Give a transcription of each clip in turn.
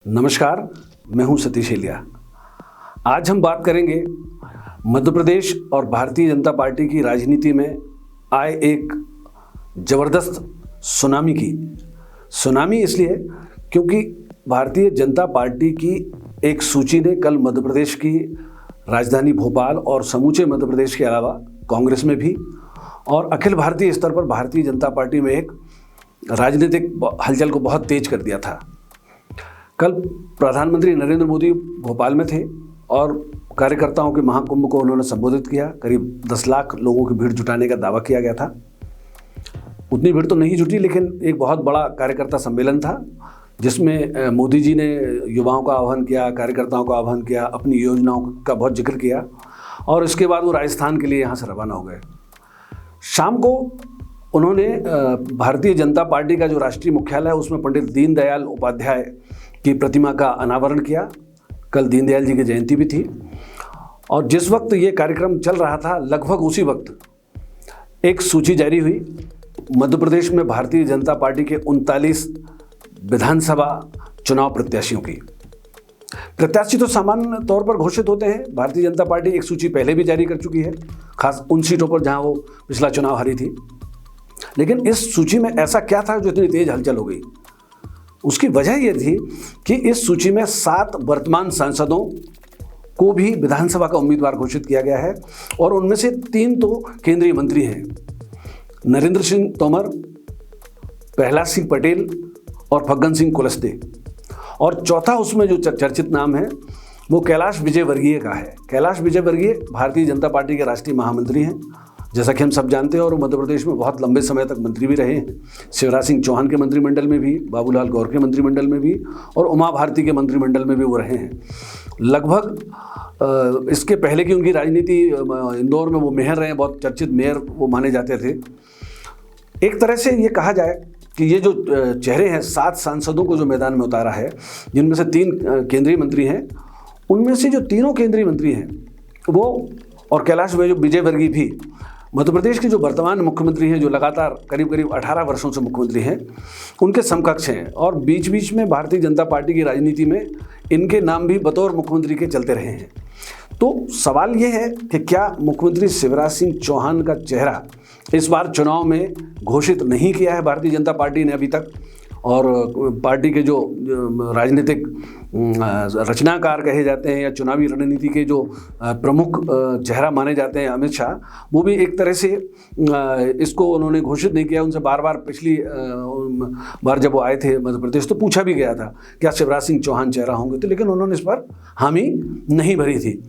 नमस्कार, मैं हूं सतीश एलिया। आज हम बात करेंगे मध्य प्रदेश और भारतीय जनता पार्टी की राजनीति में आए एक ज़बरदस्त सुनामी की। सुनामी इसलिए क्योंकि भारतीय जनता पार्टी की एक सूची ने कल मध्य प्रदेश की राजधानी भोपाल और समूचे मध्य प्रदेश के अलावा कांग्रेस में भी और अखिल भारतीय स्तर पर भारतीय जनता पार्टी में एक राजनीतिक हलचल को बहुत तेज कर दिया था। कल प्रधानमंत्री नरेंद्र मोदी भोपाल में थे और कार्यकर्ताओं के महाकुंभ को उन्होंने संबोधित किया। करीब 10 लाख लोगों की भीड़ जुटाने का दावा किया गया था। उतनी भीड़ तो नहीं जुटी, लेकिन एक बहुत बड़ा कार्यकर्ता सम्मेलन था जिसमें मोदी जी ने युवाओं का आह्वान किया, कार्यकर्ताओं का आह्वान किया, अपनी योजनाओं का बहुत जिक्र किया और इसके बाद वो राजस्थान के लिए यहाँ से रवाना हो गए। शाम को उन्होंने भारतीय जनता पार्टी का जो राष्ट्रीय मुख्यालय है उसमें पंडित दीनदयाल उपाध्याय की प्रतिमा का अनावरण किया। कल दीनदयाल जी की जयंती भी थी और जिस वक्त ये कार्यक्रम चल रहा था लगभग उसी वक्त एक सूची जारी हुई मध्य प्रदेश में भारतीय जनता पार्टी के 39 विधानसभा चुनाव प्रत्याशियों की। प्रत्याशी तो सामान्य तौर पर घोषित होते हैं। भारतीय जनता पार्टी एक सूची पहले भी जारी कर चुकी है, खास उन सीटों पर जहां वो पिछला चुनाव हारी थी। लेकिन इस सूची में ऐसा क्या था जो इतनी तेज हलचल हो गई? उसकी वजह यह थी कि इस सूची में 7 वर्तमान सांसदों को भी विधानसभा का उम्मीदवार घोषित किया गया है और उनमें से 3 तो केंद्रीय मंत्री हैं, नरेंद्र सिंह तोमर, प्रहलाद सिंह पटेल और फग्गन सिंह कुलस्ते। और चौथा उसमें जो चर्चित नाम है वो कैलाश विजयवर्गीय का है। कैलाश विजयवर्गीय भारतीय जनता पार्टी के राष्ट्रीय महामंत्री हैं, जैसा कि हम सब जानते हैं, और मध्य प्रदेश में बहुत लंबे समय तक मंत्री भी रहे हैं। शिवराज सिंह चौहान के मंत्रिमंडल में भी, बाबूलाल गौर के मंत्रिमंडल में भी और उमा भारती के मंत्रिमंडल में भी वो रहे हैं। लगभग इसके पहले की उनकी राजनीति, इंदौर में वो मेयर रहे हैं, बहुत चर्चित मेयर वो माने जाते थे। एक तरह से ये कहा जाए कि ये जो चेहरे हैं 7 सांसदों को जो मैदान में उतारा है, जिनमें से 3 केंद्रीय मंत्री हैं, उनमें से जो तीनों केंद्रीय मंत्री हैं वो और कैलाश विजयवर्गीय भी मध्य प्रदेश के जो वर्तमान मुख्यमंत्री हैं, जो लगातार करीब 18 वर्षों से मुख्यमंत्री हैं, उनके समकक्ष हैं। और बीच बीच में भारतीय जनता पार्टी की राजनीति में इनके नाम भी बतौर मुख्यमंत्री के चलते रहे हैं। तो सवाल ये है कि क्या मुख्यमंत्री शिवराज सिंह चौहान का चेहरा इस बार चुनाव में घोषित नहीं किया है भारतीय जनता पार्टी ने अभी तक, और पार्टी के जो राजनीतिक रचनाकार कहे जाते हैं या चुनावी रणनीति के जो प्रमुख चेहरा माने जाते हैं अमित शाह, वो भी एक तरह से इसको उन्होंने घोषित नहीं किया। उनसे बार बार पिछली बार जब वो आए थे मध्य प्रदेश तो पूछा भी गया था क्या शिवराज सिंह चौहान चेहरा होंगे, तो लेकिन उन्होंने इस पर हामी नहीं भरी थी।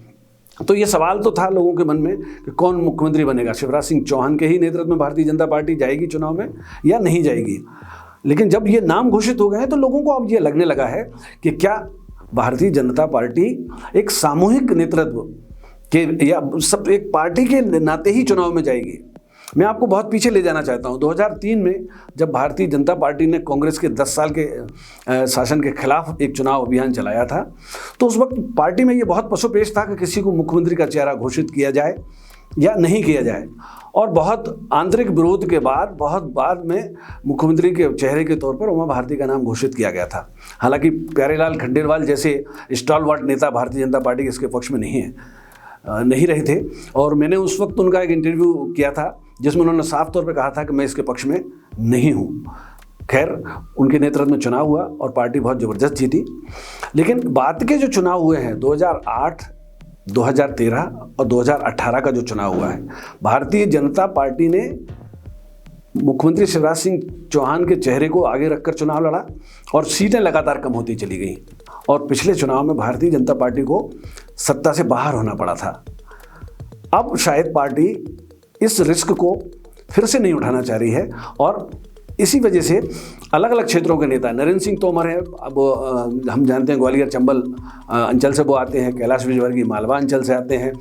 तो ये सवाल तो था लोगों के मन में कि कौन मुख्यमंत्री बनेगा, शिवराज सिंह चौहान के ही नेतृत्व में भारतीय जनता पार्टी जाएगी चुनाव में या नहीं जाएगी। लेकिन जब ये नाम घोषित हो गए हैं तो लोगों को अब ये लगने लगा है कि क्या भारतीय जनता पार्टी एक सामूहिक नेतृत्व के या सब एक पार्टी के नाते ही चुनाव में जाएगी। मैं आपको बहुत पीछे ले जाना चाहता हूँ। 2003 में जब भारतीय जनता पार्टी ने कांग्रेस के 10 साल के शासन के खिलाफ एक चुनाव अभियान चलाया था, तो उस वक्त पार्टी में ये बहुत पसोपेश था कि किसी को मुख्यमंत्री का चेहरा घोषित किया जाए या नहीं किया जाए। और बहुत आंतरिक विरोध के बाद बहुत बाद में मुख्यमंत्री के चेहरे के तौर पर उमा भारती का नाम घोषित किया गया था। हालांकि प्यारेलाल खंडेलवाल जैसे स्टॉलवर्ट नेता भारतीय जनता पार्टी के इसके पक्ष में नहीं रहे थे और मैंने उस वक्त उनका एक इंटरव्यू किया था जिसमें उन्होंने साफ तौर पर कहा था कि मैं इसके पक्ष में नहीं हूँ। खैर, उनके नेतृत्व में चुनाव हुआ और पार्टी बहुत ज़बरदस्त जीती। लेकिन बाद के जो चुनाव हुए हैं 2008, 2013 और 2018 का जो चुनाव हुआ है, भारतीय जनता पार्टी ने मुख्यमंत्री शिवराज सिंह चौहान के चेहरे को आगे रखकर चुनाव लड़ा और सीटें लगातार कम होती चली गईं और पिछले चुनाव में भारतीय जनता पार्टी को सत्ता से बाहर होना पड़ा था। अब शायद पार्टी इस रिस्क को फिर से नहीं उठाना चाह रही है और इसी वजह से अलग अलग क्षेत्रों के नेता, नरेंद्र सिंह तोमर हैं, अब हम जानते हैं ग्वालियर चंबल अंचल से वो आते हैं, कैलाश विजयवर्गीय मालवा अंचल से आते हैं,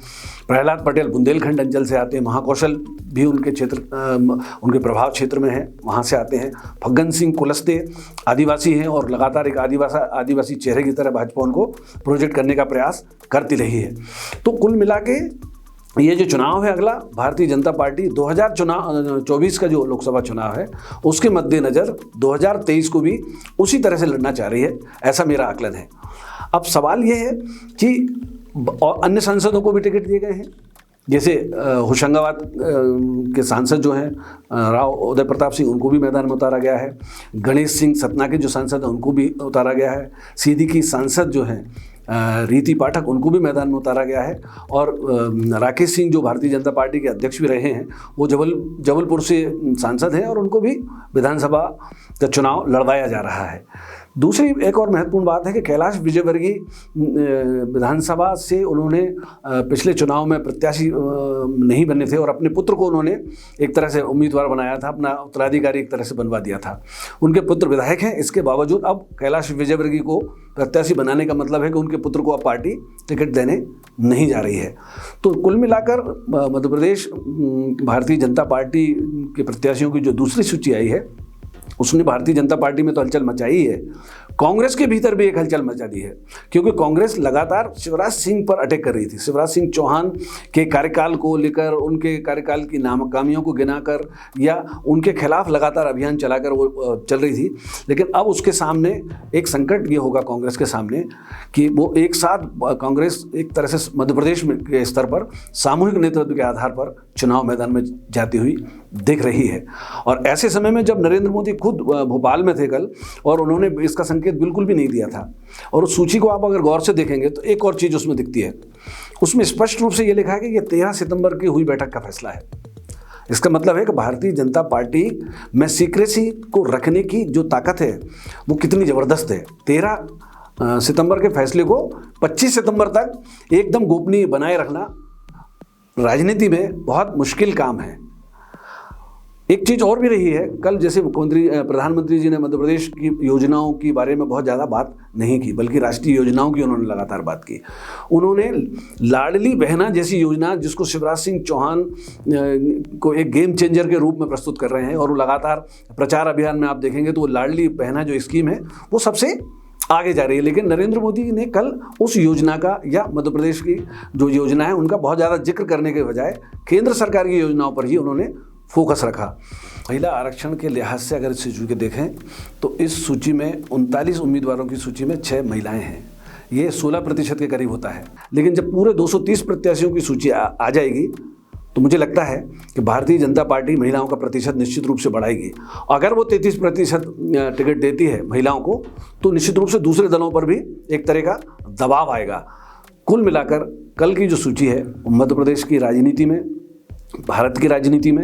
प्रहलाद पटेल बुंदेलखंड अंचल से आते हैं, महाकौशल भी उनके उनके प्रभाव क्षेत्र में है, वहाँ से आते हैं, फग्गन सिंह कुलस्ते आदिवासी हैं और लगातार एक आदिवासी चेहरे की तरह भाजपा उनको प्रोजेक्ट करने का प्रयास करती रही है। तो कुल मिला के ये जो चुनाव है अगला, भारतीय जनता पार्टी 2024 का जो लोकसभा चुनाव है उसके मद्देनज़र 2023 को भी उसी तरह से लड़ना चाह रही है, ऐसा मेरा आकलन है। अब सवाल ये है कि अन्य सांसदों को भी टिकट दिए गए हैं, जैसे होशंगाबाद के सांसद जो हैं राव उदय प्रताप सिंह, उनको भी मैदान में उतारा गया है। गणेश सिंह सतना के जो सांसद हैं उनको भी उतारा गया है। सीधी की सांसद जो हैं रीति पाठक, उनको भी मैदान में उतारा गया है। और राकेश सिंह जो भारतीय जनता पार्टी के अध्यक्ष भी रहे हैं, वो जबलपुर से सांसद हैं और उनको भी विधानसभा का चुनाव लड़वाया जा रहा है। दूसरी एक और महत्वपूर्ण बात है कि कैलाश विजयवर्गीय विधानसभा से उन्होंने पिछले चुनाव में प्रत्याशी नहीं बने थे और अपने पुत्र को उन्होंने एक तरह से उम्मीदवार बनाया था, अपना उत्तराधिकारी एक तरह से बनवा दिया था। उनके पुत्र विधायक हैं, इसके बावजूद अब कैलाश विजयवर्गीय को प्रत्याशी बनाने का मतलब है कि उनके पुत्र को अब पार्टी टिकट देने नहीं जा रही है। तो कुल मिलाकर मध्य प्रदेश भारतीय जनता पार्टी के प्रत्याशियों की जो दूसरी सूची आई है उसने भारतीय जनता पार्टी में तो हलचल मचाई है, कांग्रेस के भीतर भी एक हलचल मचा दी है, क्योंकि कांग्रेस लगातार शिवराज सिंह पर अटैक कर रही थी। शिवराज सिंह चौहान के कार्यकाल को लेकर, उनके कार्यकाल की नाकामियों को गिनाकर या उनके खिलाफ लगातार अभियान चलाकर वो चल रही थी। लेकिन अब उसके सामने एक संकट ये होगा कांग्रेस के सामने कि वो एक साथ कांग्रेस एक तरह से मध्य प्रदेश के स्तर पर सामूहिक नेतृत्व के आधार पर चुनाव मैदान में जाती हुई दिख रही है। और ऐसे समय में जब नरेंद्र मोदी खुद भोपाल में थे कल और उन्होंने इसका संकेत बिल्कुल भी नहीं दिया था, और उस सूची को आप अगर गौर से देखेंगे तो एक और चीज़ उसमें दिखती है, उसमें स्पष्ट रूप से ये लिखा है कि ये 13 सितंबर की हुई बैठक का फैसला है। इसका मतलब है कि भारतीय जनता पार्टी में सीक्रेसी को रखने की जो ताकत है वो कितनी ज़बरदस्त है। 13 सितंबर के फैसले को 25 सितंबर तक एकदम गोपनीय बनाए रखना राजनीति में बहुत मुश्किल काम है। एक चीज़ और भी रही है, कल जैसे प्रधानमंत्री जी ने मध्य प्रदेश की योजनाओं के बारे में बहुत ज़्यादा बात नहीं की, बल्कि राष्ट्रीय योजनाओं की उन्होंने लगातार बात की। उन्होंने लाडली बहना जैसी योजना, जिसको शिवराज सिंह चौहान को एक गेम चेंजर के रूप में प्रस्तुत कर रहे हैं, और वो लगातार प्रचार अभियान में आप देखेंगे तो वो लाडली बहना जो स्कीम है वो सबसे आगे जा रही है। लेकिन नरेंद्र मोदी ने कल उस योजना का या मध्य प्रदेश की जो योजना है उनका बहुत ज़्यादा जिक्र करने के बजाय केंद्र सरकार की योजनाओं पर ही उन्होंने फोकस रखा। महिला आरक्षण के लिहाज से अगर इस सूची को देखें तो इस सूची में 39 उम्मीदवारों की सूची में 6 महिलाएं हैं। ये 16% के करीब होता है। लेकिन जब पूरे 230 प्रत्याशियों की सूची आ जाएगी तो मुझे लगता है कि भारतीय जनता पार्टी महिलाओं का प्रतिशत निश्चित रूप से बढ़ाएगी। अगर वो 33% टिकट देती है महिलाओं को तो निश्चित रूप से दूसरे दलों पर भी एक तरह का दबाव आएगा। कुल मिलाकर कल की जो सूची है मध्य प्रदेश की राजनीति में, भारत की राजनीति में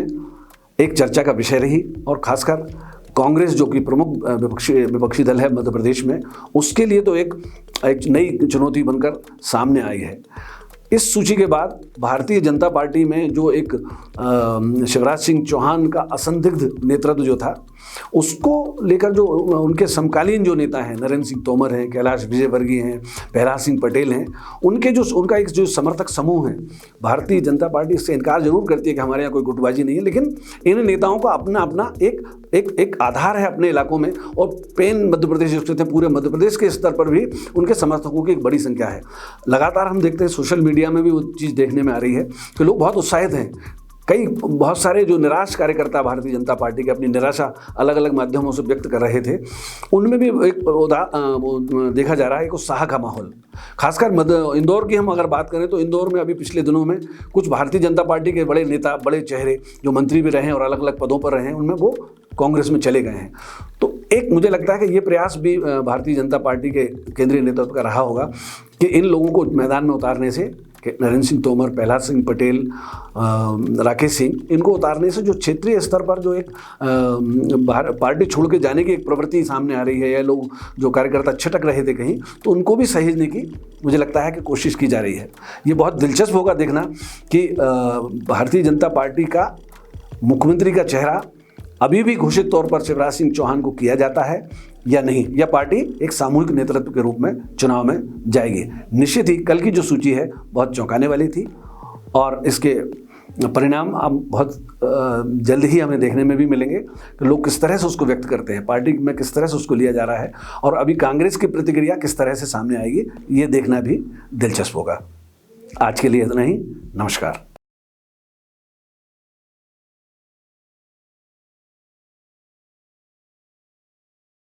एक चर्चा का विषय रही, और खासकर कांग्रेस जो कि प्रमुख विपक्षी दल है मध्य प्रदेश में, उसके लिए तो एक नई चुनौती बनकर सामने आई है। इस सूची के बाद भारतीय जनता पार्टी में जो एक शिवराज सिंह चौहान का असंदिग्ध नेतृत्व जो था, उसको लेकर जो उनके समकालीन जो नेता हैं, नरेंद्र सिंह तोमर हैं, कैलाश विजयवर्गीय हैं, प्रहलाद सिंह पटेल हैं, उनका एक जो समर्थक समूह है, भारतीय जनता पार्टी इससे इनकार जरूर करती है कि हमारे यहाँ कोई गुटबाजी नहीं है, लेकिन इन नेताओं का अपना अपना एक आधार है अपने इलाकों में, और पेन मध्य प्रदेश स्थित है, पूरे मध्य प्रदेश के स्तर पर भी उनके समर्थकों की एक बड़ी संख्या है। लगातार हम देखते हैं सोशल मीडिया में भी वो चीज़ देखने में आ रही है कि लोग बहुत उत्साहित हैं। बहुत सारे जो निराश कार्यकर्ता भारतीय जनता पार्टी के अपनी निराशा अलग अलग माध्यमों से व्यक्त कर रहे थे, उनमें भी एक देखा जा रहा है एक उत्साह का माहौल। खासकर इंदौर की हम अगर बात करें तो इंदौर में अभी पिछले दिनों में कुछ भारतीय जनता पार्टी के बड़े नेता, बड़े चेहरे जो मंत्री भी रहे हैं और अलग अलग पदों पर रहे हैं, उनमें वो कांग्रेस में चले गए हैं। तो एक मुझे लगता है कि ये प्रयास भी भारतीय जनता पार्टी के केंद्रीय नेतृत्व का रहा होगा कि इन लोगों को मैदान में उतारने से, नरेंद्र सिंह तोमर, प्रहलाद सिंह पटेल, राकेश सिंह, इनको उतारने से जो क्षेत्रीय स्तर पर जो एक पार्टी छोड़ के जाने की एक प्रवृत्ति सामने आ रही है, या लोग जो कार्यकर्ता छटक रहे थे कहीं, तो उनको भी सहेजने की मुझे लगता है कि कोशिश की जा रही है। ये बहुत दिलचस्प होगा देखना कि भारतीय जनता पार्टी का मुख्यमंत्री का चेहरा अभी भी घोषित तौर पर शिवराज सिंह चौहान को किया जाता है या नहीं, या पार्टी एक सामूहिक नेतृत्व के रूप में चुनाव में जाएगी। निश्चित ही कल की जो सूची है बहुत चौंकाने वाली थी, और इसके परिणाम अब बहुत जल्द ही हमें देखने में भी मिलेंगे कि लोग किस तरह से उसको व्यक्त करते हैं, पार्टी में किस तरह से उसको लिया जा रहा है, और अभी कांग्रेस की प्रतिक्रिया किस तरह से सामने आएगी, ये देखना भी दिलचस्प होगा। आज के लिए इतना ही। नमस्कार।